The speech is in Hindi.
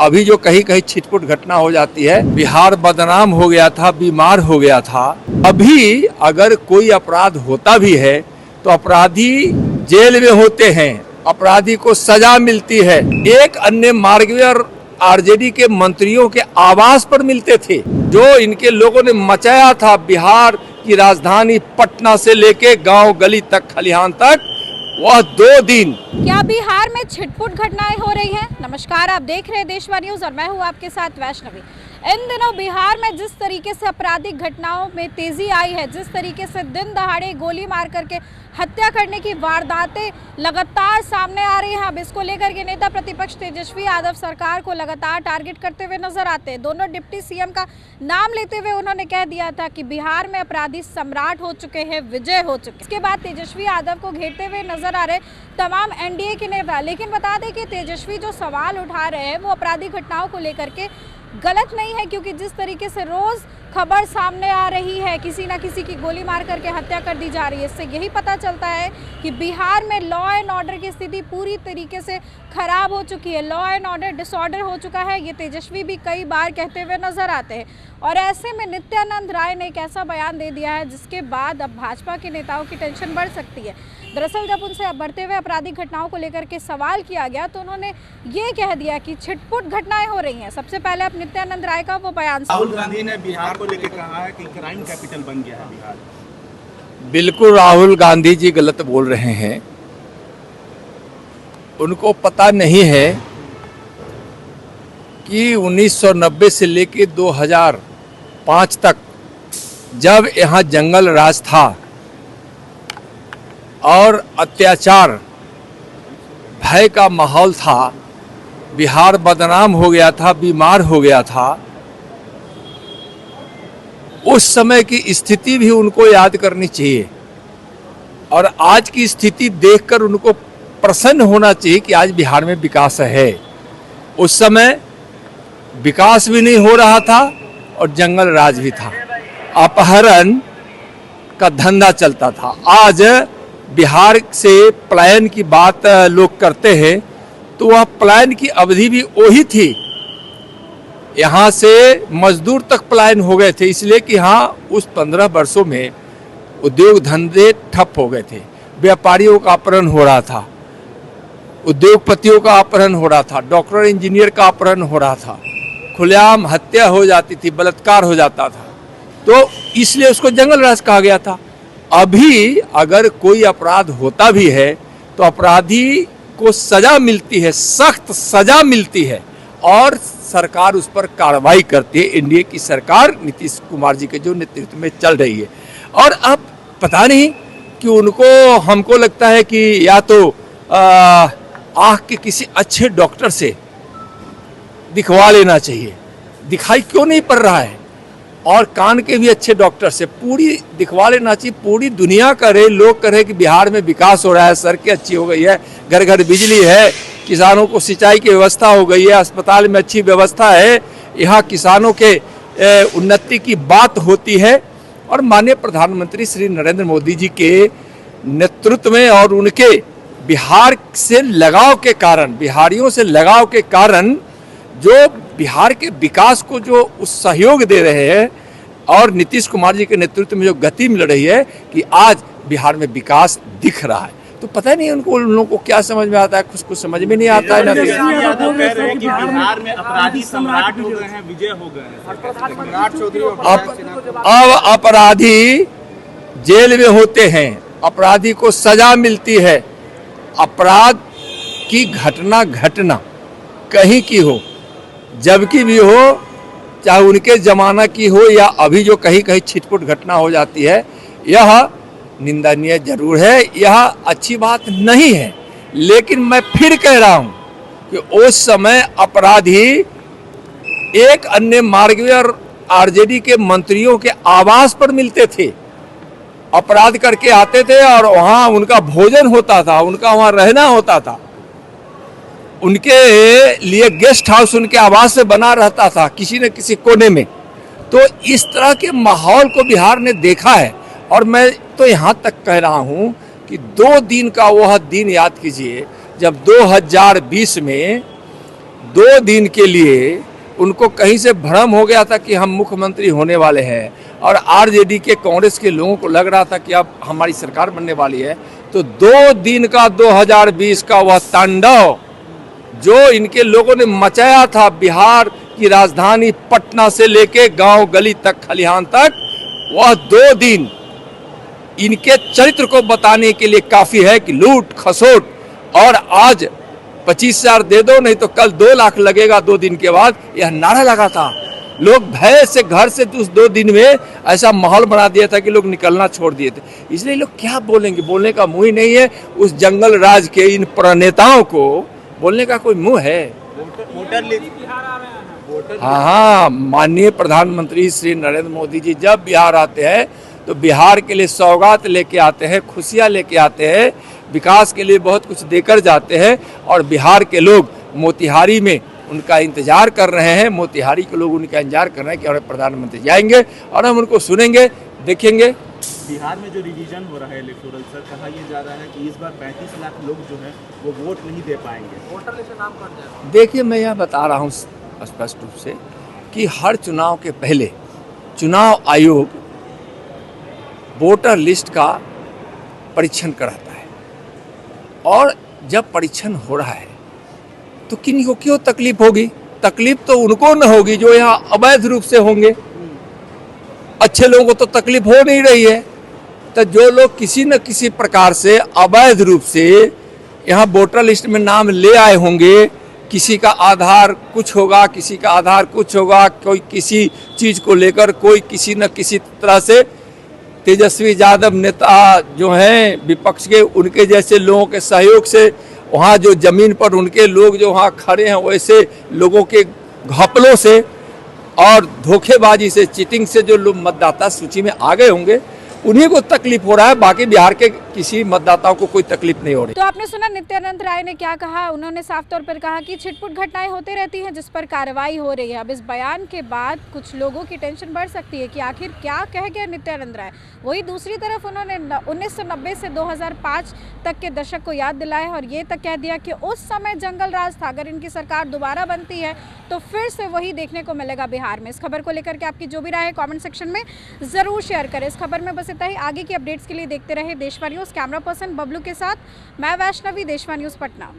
अभी जो कहीं कहीं छिटपुट घटना हो जाती है। बिहार बदनाम हो गया था, बीमार हो गया था। अभी अगर कोई अपराध होता भी है तो अपराधी जेल में होते हैं, अपराधी को सजा मिलती है। एक अन्य मार्गवे और आरजेडी के मंत्रियों के आवास पर मिलते थे। जो इनके लोगों ने मचाया था बिहार की राजधानी पटना से लेके गांव गली तक, खलिहान तक, वह 2 दिन। क्या बिहार में छिटपुट घटनाएं हो रही हैं? नमस्कार, आप देख रहे हैं देशवा न्यूज और मैं हूं आपके साथ वैष्णवी। इन दिनों बिहार में जिस तरीके से आपराधिक घटनाओं में तेजी आई है, जिस तरीके से दिन दहाड़े गोली मार करके हत्या करने की वारदातें लगातार सामने आ रही हैं। अब इसको लेकर के नेता प्रतिपक्ष तेजस्वी यादव सरकार को लगातार टारगेट करते हुए नजर आते हैं। दोनों डिप्टी सीएम का नाम लेते हुए उन्होंने कह दिया था कि बिहार में अपराधी सम्राट हो चुके हैं, विजय हो चुके। इसके बाद तेजस्वी यादव को घेरते हुए नजर आ रहे तमाम एनडीए के नेता। लेकिन बता दें कि तेजस्वी जो सवाल उठा रहे हैं वो आपराधिक घटनाओं को लेकर के गलत नहीं है, क्योंकि जिस तरीके से रोज खबर सामने आ रही है, किसी ना किसी की गोली मार करके हत्या कर दी जा रही है, इससे यही पता चलता है कि बिहार में लॉ एंड ऑर्डर की स्थिति पूरी तरीके से खराब हो चुकी है। लॉ एंड ऑर्डर डिसऑर्डर हो चुका है। ये तेजस्वी भी कई बार कहते हुए नजर आते हैं। और ऐसे में नित्यानंद राय ने एक ऐसा बयान दे दिया है जिसके बाद अब भाजपा के नेताओं की टेंशन बढ़ सकती है। दरअसल जब उनसे बढ़ते हुए आपराधिक घटनाओं को लेकर के सवाल किया गया तो उन्होंने ये कह दिया कि छिटपुट घटनाएं हो रही हैं। सबसे पहले अब नित्यानंद राय का वो बयान। राहुल गांधी ने बिहार को लेकर कहा है कि क्राइम कैपिटल बन गया है बिहार। बिल्कुल राहुल गांधी जी गलत बोल रहे हैं। उनको पता नहीं है कि 1990 से लेकर 2005 तक जब यहाँ जंगल राज था और अत्याचार भय का माहौल था, बिहार बदनाम हो गया था, बीमार हो गया था, उस समय की स्थिति भी उनको याद करनी चाहिए। और आज की स्थिति देखकर उनको प्रसन्न होना चाहिए कि आज बिहार में विकास है। उस समय विकास भी नहीं हो रहा था और जंगल राज भी था, अपहरण का धंधा चलता था। आज बिहार से पलायन की बात लोग करते हैं तो वह पलायन की अवधि भी वही थी। यहाँ से मजदूर तक पलायन हो गए थे, इसलिए कि हाँ उस 15 वर्षों में उद्योग धंधे ठप हो गए थे। व्यापारियों का अपहरण हो रहा था, उद्योगपतियों का अपहरण हो रहा था, डॉक्टर इंजीनियर का अपहरण हो रहा था, खुलेआम हत्या हो जाती थी, बलात्कार हो जाता था, तो इसलिए उसको जंगल राज कहा गया था। अभी अगर कोई अपराध होता भी है तो अपराधी को सजा मिलती है, सख्त सजा मिलती है और सरकार उस पर कार्रवाई करती है। एनडीए की सरकार नीतीश कुमार जी के जो नेतृत्व में चल रही है। और अब पता नहीं कि उनको, हमको लगता है कि या तो आँख के किसी अच्छे डॉक्टर से दिखवा लेना चाहिए, दिखाई क्यों नहीं पड़ रहा है, और कान के भी अच्छे डॉक्टर से पूरी दिखवा लेना चाहिए। पूरी दुनिया करे, लोग कहे कि बिहार में विकास हो रहा है, सड़कें अच्छी हो गई है, घर घर बिजली है, किसानों को सिंचाई की व्यवस्था हो गई है, अस्पताल में अच्छी व्यवस्था है, यहाँ किसानों के उन्नति की बात होती है। और माननीय प्रधानमंत्री श्री नरेंद्र मोदी जी के नेतृत्व में और उनके बिहार से लगाव के कारण, बिहारियों से लगाव के कारण जो बिहार के विकास को जो उस सहयोग दे रहे हैं और नीतीश कुमार जी के नेतृत्व में जो गति मिल रही है कि आज बिहार में विकास दिख रहा है। तो पता नहीं उन लोगों को क्या समझ में आता है, कुछ समझ में नहीं आता है ना। बिहार में अपराधी सम्राट हो गए हैं, विजय हो गए हैं। अब अपराधी जेल में होते हैं, अपराधी को सजा मिलती है। अपराध की घटना कहीं की हो, जबकि भी हो, चाहे उनके जमाना की हो या अभी जो कहीं कहीं छिटपुट घटना हो जाती है, यह निंदनीय जरूर है, यह अच्छी बात नहीं है। लेकिन मैं फिर कह रहा हूं कि उस समय अपराधी एक अन्य मार्गवे और आरजेडी के मंत्रियों के आवास पर मिलते थे, अपराध करके आते थे और वहां उनका भोजन होता था, उनका वहां रहना होता था, उनके लिए गेस्ट हाउस उनके आवास में बना रहता था किसी न किसी कोने में। तो इस तरह के माहौल को बिहार ने देखा है। और मैं तो यहाँ तक कह रहा हूँ कि 2 दिन का वह दिन याद कीजिए जब 2020 में 2 दिन के लिए उनको कहीं से भ्रम हो गया था कि हम मुख्यमंत्री होने वाले हैं, और आरजेडी के कांग्रेस के लोगों को लग रहा था कि अब हमारी सरकार बनने वाली है, तो 2 दिन का 2020 का वह तांडव जो इनके लोगों ने मचाया था बिहार की राजधानी पटना से लेके गांव गली तक, खलिहान तक, वह 2 दिन इनके चरित्र को बताने के लिए काफी है कि लूट खसोट, और आज 25,000 दे दो नहीं तो कल 2 लाख लगेगा 2 दिन के बाद, यह नारा लगा था। लोग भय से घर से उस 2 दिन में ऐसा माहौल बना दिया था कि लोग निकलना छोड़ दिए थे। इसलिए लोग क्या बोलेंगे, बोलने का मुंह ही नहीं है। उस जंगल राज के इन प्रणेताओं को बोलने का कोई मुंह है? हाँ, माननीय प्रधानमंत्री श्री नरेंद्र मोदी जी जब बिहार आते हैं तो बिहार के लिए सौगात लेके आते हैं, खुशियाँ लेके आते हैं, विकास के लिए बहुत कुछ देकर जाते हैं, और बिहार के लोग मोतिहारी में उनका इंतजार कर रहे हैं। मोतिहारी के लोग उनका इंतजार कर रहे हैं कि हमारे प्रधानमंत्री जाएंगे और हम उनको सुनेंगे, देखेंगे। बिहार में जो रिवीजन हो रहा है इलेक्टोरल, सर, कहा यह जा रहा है कि इस बार 35 लाख लोग जो है वो वोट नहीं दे पाएंगे। वोटर लिस्ट नाम कट जाएगा। देखिए, मैं यह बता रहा हूँ स्पष्ट रूप से कि हर चुनाव के पहले चुनाव आयोग वोटर लिस्ट का परीक्षण कराता है, और जब परीक्षण हो रहा है तो किन को क्यों तकलीफ होगी? तकलीफ तो उनको न होगी जो यहाँ अवैध रूप से होंगे, अच्छे लोगों को तो तकलीफ हो नहीं रही है। तो जो लोग किसी न किसी प्रकार से अवैध रूप से यहाँ वोटर लिस्ट में नाम ले आए होंगे, किसी का आधार कुछ होगा, किसी का आधार कुछ होगा, कोई किसी चीज़ को लेकर, कोई किसी न किसी तरह से, तेजस्वी यादव नेता जो हैं विपक्ष के, उनके जैसे लोगों के सहयोग से वहाँ जो जमीन पर उनके लोग जो वहाँ खड़े हैं, वैसे लोगों के घपलों से और धोखेबाजी से, चीटिंग से जो लोग मतदाता सूची में आ गए होंगे, उन्हीं को तकलीफ हो रहा है। बाकी बिहार के किसी मतदाताओं को कोई तकलीफ नहीं हो रही। तो आपने सुना नित्यानंद राय ने क्या कहा। उन्होंने साफ तौर पर कहा कि छिटपुट घटनाएं होती रहती हैं जिस पर कार्रवाई हो रही है। अब इस बयान के बाद कुछ लोगों की टेंशन बढ़ सकती है कि आखिर क्या कह गया नित्यानंद राय। वही दूसरी तरफ उन्होंने 1990 से 2005 तक के दशक को याद दिलाया और ये तक कह दिया कि उस समय जंगल राज था, अगर इनकी सरकार दोबारा बनती है तो फिर से वही देखने को मिलेगा बिहार में। इस खबर को लेकर के आपकी जो भी राय है कमेंट सेक्शन में जरूर शेयर करें। इस खबर में बस इतना ही। आगे की अपडेट्स के लिए देखते रहे देशवा न्यूज़। कैमरा पर्सन बबलू के साथ मैं वैष्णवी, देशवा न्यूज़ पटना।